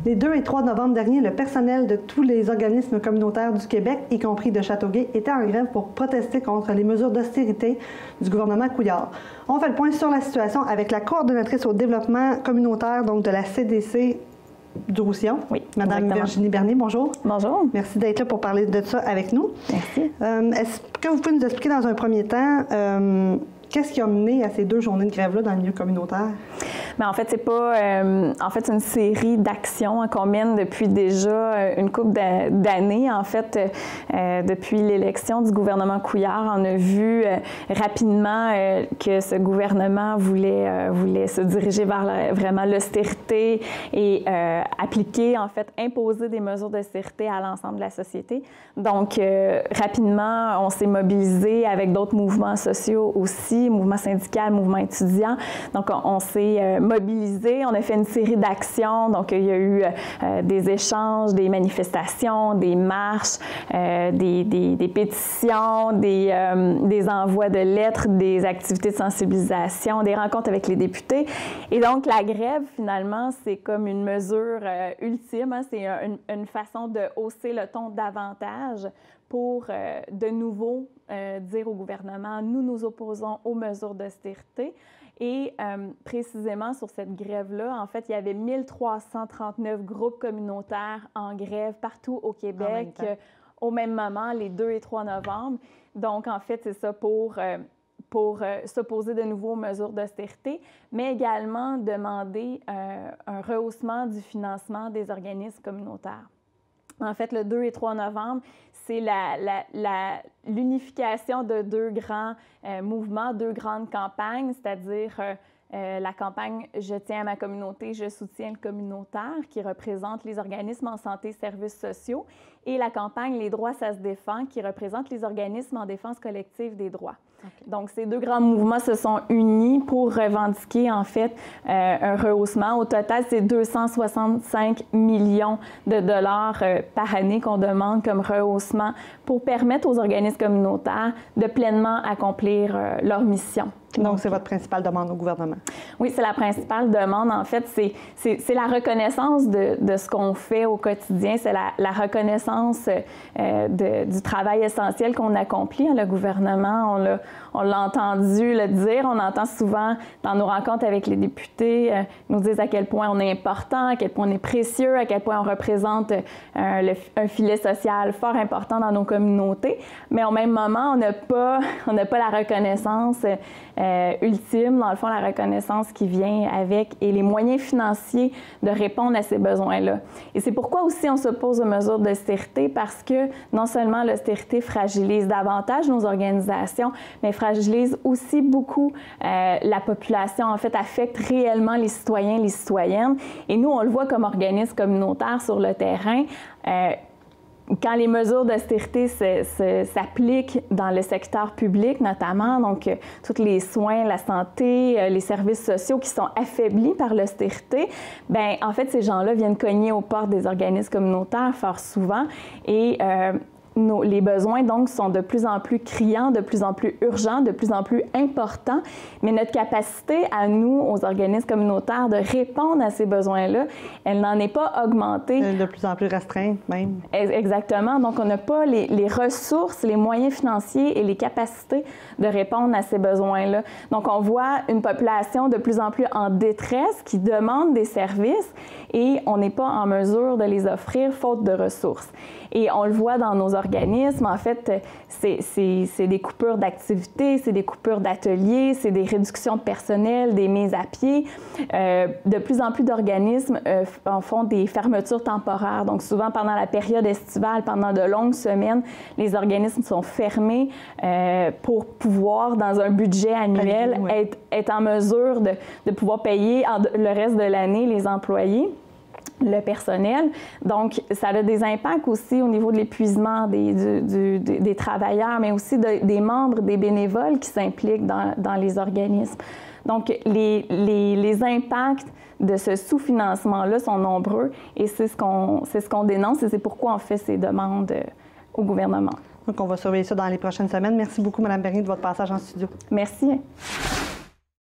Les 2 et 3 novembre dernier, le personnel de tous les organismes communautaires du Québec, y compris de Châteauguay, était en grève pour protester contre les mesures d'austérité du gouvernement Couillard. On fait le point sur la situation avec la coordonnatrice au développement communautaire, donc de la CDC du Roussillon, oui, Madame exactement. Virginie Bernier. Bonjour. Bonjour. Merci d'être là pour parler de ça avec nous. Merci. Est-ce que vous pouvez nous expliquer dans un premier temps qu'est-ce qui a mené à ces 2 journées de grève-là dans le milieu communautaire? Mais en fait, c'est pas... en fait, c'est une série d'actions qu'on mène depuis déjà une couple d'années. En fait, depuis l'élection du gouvernement Couillard, on a vu rapidement que ce gouvernement voulait se diriger vers vraiment l'austérité et appliquer, en fait, imposer des mesures d'austérité à l'ensemble de la société. Donc, rapidement, on s'est mobilisé avec d'autres mouvements sociaux aussi, mouvement syndical, mouvement étudiant. Donc, on s'est mobilisé, on a fait une série d'actions. Donc, il y a eu des échanges, des manifestations, des marches, des pétitions, des envois de lettres, des activités de sensibilisation, des rencontres avec les députés. Et donc, la grève, finalement, c'est comme une mesure ultime. Hein, c'est une façon de hausser le ton davantage pour de nouveau dire au gouvernement, nous nous opposons aux mesures d'austérité. Et précisément sur cette grève-là, en fait, il y avait 1339 groupes communautaires en grève partout au Québec au même moment, les 2 et 3 novembre. Donc, en fait, c'est ça pour s'opposer de nouveau aux mesures d'austérité, mais également demander un rehaussement du financement des organismes communautaires. En fait, le 2 et 3 novembre, c'est l'unification de 2 grands mouvements, 2 grandes campagnes, c'est-à-dire la campagne « Je tiens à ma communauté, je soutiens le communautaire » qui représente les organismes en santé et services sociaux, et la campagne « Les droits, ça se défend » qui représente les organismes en défense collective des droits. Okay. Donc, ces 2 grands mouvements se sont unis pour revendiquer, en fait, un rehaussement. Au total, c'est 265 millions de dollars par année qu'on demande comme rehaussement pour permettre aux organismes communautaires de pleinement accomplir leur mission. Donc, c'est votre principale demande au gouvernement? Oui, c'est la principale demande. En fait, c'est la reconnaissance de ce qu'on fait au quotidien. C'est la reconnaissance du travail essentiel qu'on accomplit. Le gouvernement, on l'a entendu le dire. On entend souvent dans nos rencontres avec les députés, nous disent à quel point on est important, à quel point on est précieux, à quel point on représente un filet social fort important dans nos communautés. Mais au même moment, on n'a pas la reconnaissance ultime, dans le fond, la reconnaissance qui vient avec et les moyens financiers de répondre à ces besoins-là. Et c'est pourquoi aussi on s'oppose aux mesures d'austérité, parce que non seulement l'austérité fragilise davantage nos organisations, mais fragilise aussi beaucoup la population, en fait, affecte réellement les citoyens et les citoyennes. Et nous, on le voit comme organisme communautaire sur le terrain. Quand les mesures d'austérité s'appliquent dans le secteur public, notamment, donc tous les soins, la santé, les services sociaux qui sont affaiblis par l'austérité, bien, en fait, ces gens-là viennent cogner aux portes des organismes communautaires fort souvent et les besoins, donc, sont de plus en plus criants, de plus en plus urgents, de plus en plus importants. Mais notre capacité à nous, aux organismes communautaires, de répondre à ces besoins-là, elle n'en est pas augmentée. De plus en plus restreinte, même. Exactement. Donc, on n'a pas les ressources, les moyens financiers et les capacités de répondre à ces besoins-là. Donc, on voit une population de plus en plus en détresse qui demande des services et on n'est pas en mesure de les offrir faute de ressources. Et on le voit dans nos organismes, en fait, c'est des coupures d'activités, c'est des coupures d'ateliers, c'est des réductions de personnel, des mises à pied. De plus en plus d'organismes en font des fermetures temporaires. Donc, souvent, pendant la période estivale, pendant de longues semaines, les organismes sont fermés pour pouvoir, dans un budget annuel, être en mesure de pouvoir payer le reste de l'année les employés, le personnel. Donc, ça a des impacts aussi au niveau de l'épuisement des travailleurs, mais aussi des membres, des bénévoles qui s'impliquent dans les organismes. Donc, les impacts de ce sous-financement-là sont nombreux et c'est ce qu'on dénonce et c'est pourquoi on fait ces demandes au gouvernement. Donc, on va surveiller ça dans les prochaines semaines. Merci beaucoup, Mme Bernier, de votre passage en studio. Merci.